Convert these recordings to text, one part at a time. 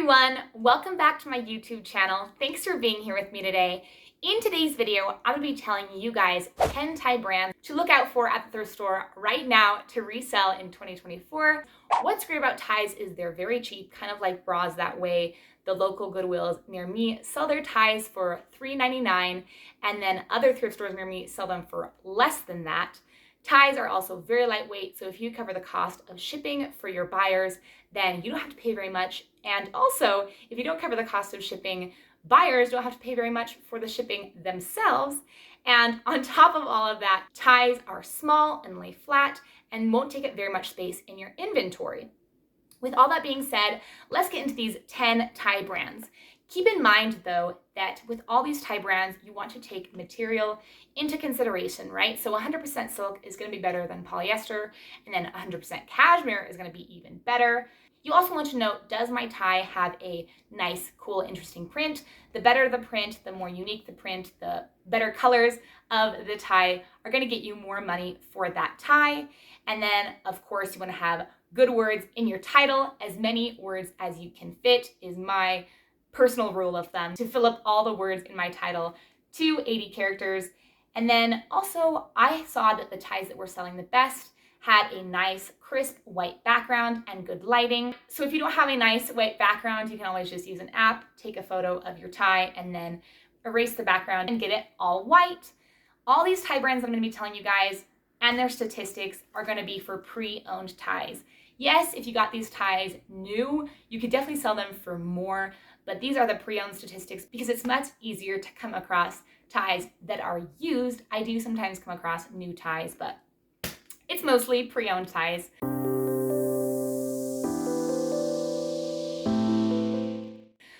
everyone, welcome back to my YouTube channel. Thanks for being here with me today. In today's video, I'm going to be telling you guys 10 tie brands to look out for at the thrift store right now to resell in 2024. What's great about ties is they're very cheap, kind of like bras that way. The local Goodwills near me sell their ties for $3.99, and then other thrift stores near me sell them for less than that. Ties are also very lightweight, so if you cover the cost of shipping for your buyers, then you don't have to pay very much. And also, if you don't cover the cost of shipping, buyers don't have to pay very much for the shipping themselves. And on top of all of that, ties are small and lay flat and won't take up very much space in your inventory. With all that being said, let's get into these 10 tie brands. Keep in mind, though, that with all these tie brands, you want to take material into consideration, right? So 100% silk is going to be better than polyester, and then 100% cashmere is going to be even better. You also want to know, does my tie have a nice, cool, interesting print? The better the print, the more unique the print, the better colors of the tie are going to get you more money for that tie. And then, of course, you want to have good words in your title. As many words as you can fit is my personal rule of thumb, to fill up all the words in my title to 80 characters. And then also, I saw that the ties that were selling the best had a nice crisp white background and good lighting. So if you don't have a nice white background, you can always just use an app, take a photo of your tie, and then erase the background and get it all white. All these tie brands I'm going to be telling you guys and their statistics are going to be for pre-owned ties. Yes, if you got these ties new, you could definitely sell them for more, but these are the pre-owned statistics because it's much easier to come across ties that are used. I do sometimes come across new ties, but it's mostly pre-owned ties.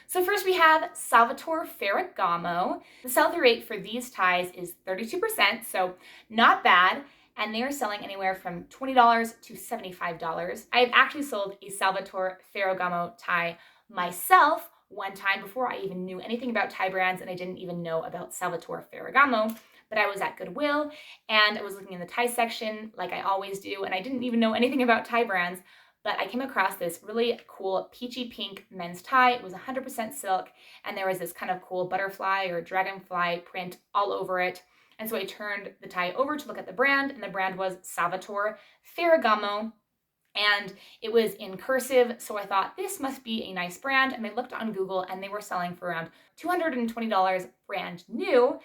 So first we have Salvatore Famo. The sell-through rate for these ties is 32%, so not bad. And they are selling anywhere from $20 to $75. I've actually sold a Salvatore Ferragamo tie myself one time before I even knew anything about tie brands, and I didn't even know about Salvatore Ferragamo. But I was at Goodwill and I was looking in the tie section like I always do, and I didn't even know anything about tie brands, but I came across this really cool peachy pink men's tie. It was 100% silk, and there was this kind of cool butterfly or dragonfly print all over it. And so I turned the tie over to look at the brand, and the brand was Salvatore Ferragamo, and it was in cursive, so I thought this must be a nice brand, and I looked on Google, and they were selling for around $220 brand new,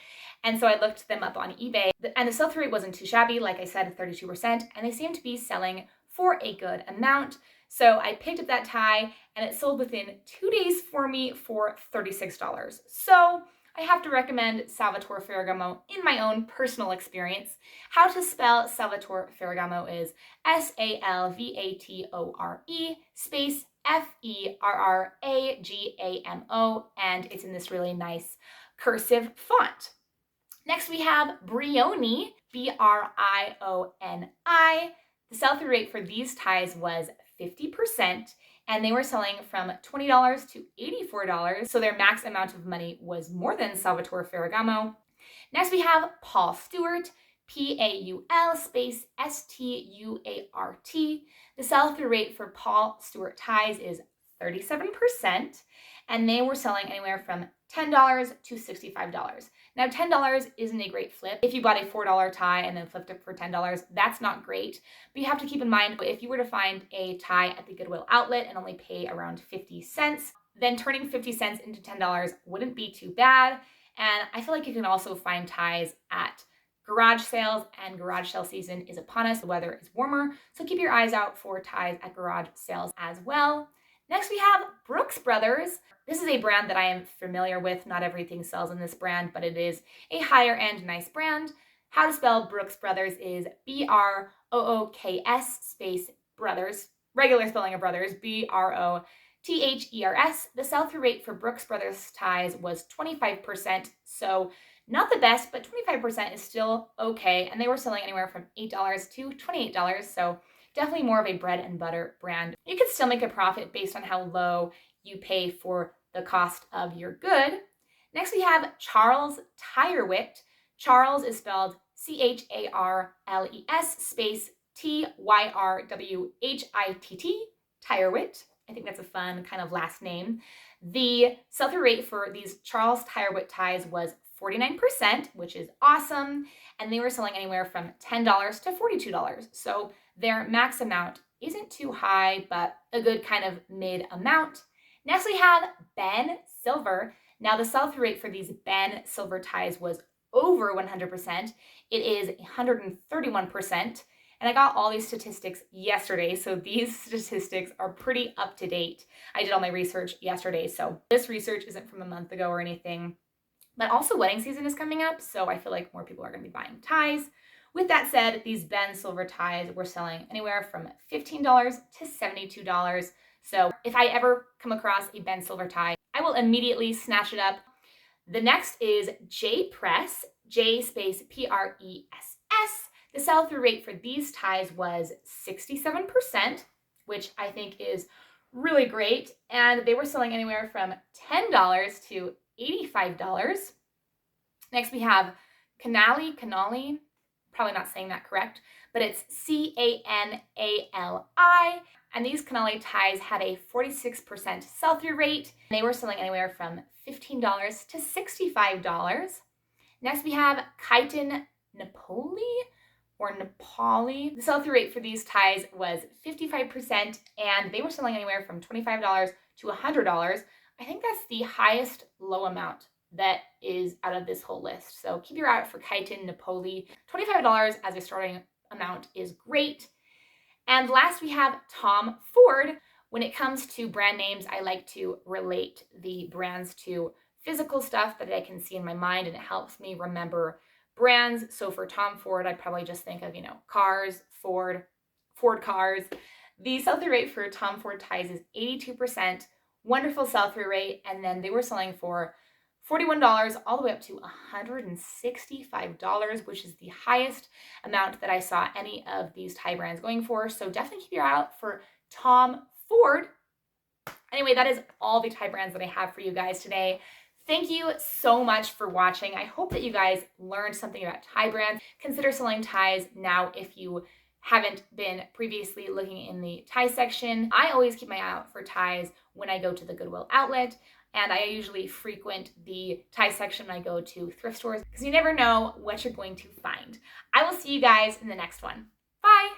and so I looked them up on eBay, and the sell-through rate wasn't too shabby, like I said, 32%, and they seemed to be selling for a good amount. So I picked up that tie, and it sold within 2 days for me for $36. So I have to recommend Salvatore Ferragamo in my own personal experience. How to spell Salvatore Ferragamo is Salvatore space Ferragamo, and it's in this really nice cursive font. Next we have Bioni, Brioni. The sell-through rate for these ties was 50%, and they were selling from $20 to $84, so their max amount of money was more than Salvatore Ferragamo. Next we have Paul Stewart, Paul space Stuart. The sell-through rate for Paul Stewart ties is 37%, and they were selling anywhere from $10 to $65. Now, $10 isn't a great flip. If you bought a $4 tie and then flipped it for $10, that's not great. But you have to keep in mind, if you were to find a tie at the Goodwill Outlet and only pay around 50 cents, then turning 50 cents into $10 wouldn't be too bad. And I feel like you can also find ties at garage sales, and garage sale season is upon us. The weather is warmer, so keep your eyes out for ties at garage sales as well. Next, we have Brooks Brothers. This is a brand that I am familiar with. Not everything sells in this brand, but it is a higher end, nice brand. How to spell Brooks Brothers is Brooks space Brothers, regular spelling of Brothers, Brothers. The sell-through rate for Brooks Brothers ties was 25%, so not the best, but 25% is still okay, and they were selling anywhere from $8 to $28, so definitely more of a bread and butter brand. You can still make a profit based on how low you pay for the cost of your good. Next, we have Charles Tyrewhit. Charles is spelled Charles space Tyrwhitt, Tyrewhit. I think that's a fun kind of last name. The sell-through rate for these Charles Tire Whip ties was 49%, which is awesome. And they were selling anywhere from $10 to $42. So their max amount isn't too high, but a good kind of mid amount. Next, we have Ben Silver. Now, the sell-through rate for these Ben Silver ties was over 100%. It is 131%. And I got all these statistics yesterday, so these statistics are pretty up to date. I did all my research yesterday, so this research isn't from a month ago or anything. But also wedding season is coming up, so I feel like more people are going to be buying ties. With that said, these Ben Silver ties were selling anywhere from $15 to $72. So if I ever come across a Ben Silver tie, I will immediately snatch it up. The next is J Press, J space Press. The sell-through rate for these ties was 67%, which I think is really great. And they were selling anywhere from $10 to $85. Next, we have Canali, probably not saying that correct, but it's Canali. And these Canali ties had a 46% sell-through rate. They were selling anywhere from $15 to $65. Next, we have Kitan Napoi or Nepali. The sell-through rate for these ties was 55%, and they were selling anywhere from $25 to $100. I think that's the highest low amount that is out of this whole list. So keep your eye out for Kitan Napoi. $25 as a starting amount is great. And last, we have Tom Ford. When it comes to brand names, I like to relate the brands to physical stuff that I can see in my mind, and it helps me remember brands. So for Tom Ford, I'd probably just think of, cars, Ford cars. The sell-through rate for Tom Ford ties is 82%, wonderful sell-through rate. And then they were selling for $41 all the way up to $165, which is the highest amount that I saw any of these tie brands going for. So definitely keep your eye out for Tom Ford. Anyway, that is all the tie brands that I have for you guys today. Thank you so much for watching. I hope that you guys learned something about tie brands. Consider selling ties now if you haven't been previously looking in the tie section. I always keep my eye out for ties when I go to the Goodwill Outlet, and I usually frequent the tie section when I go to thrift stores because you never know what you're going to find. I will see you guys in the next one. Bye!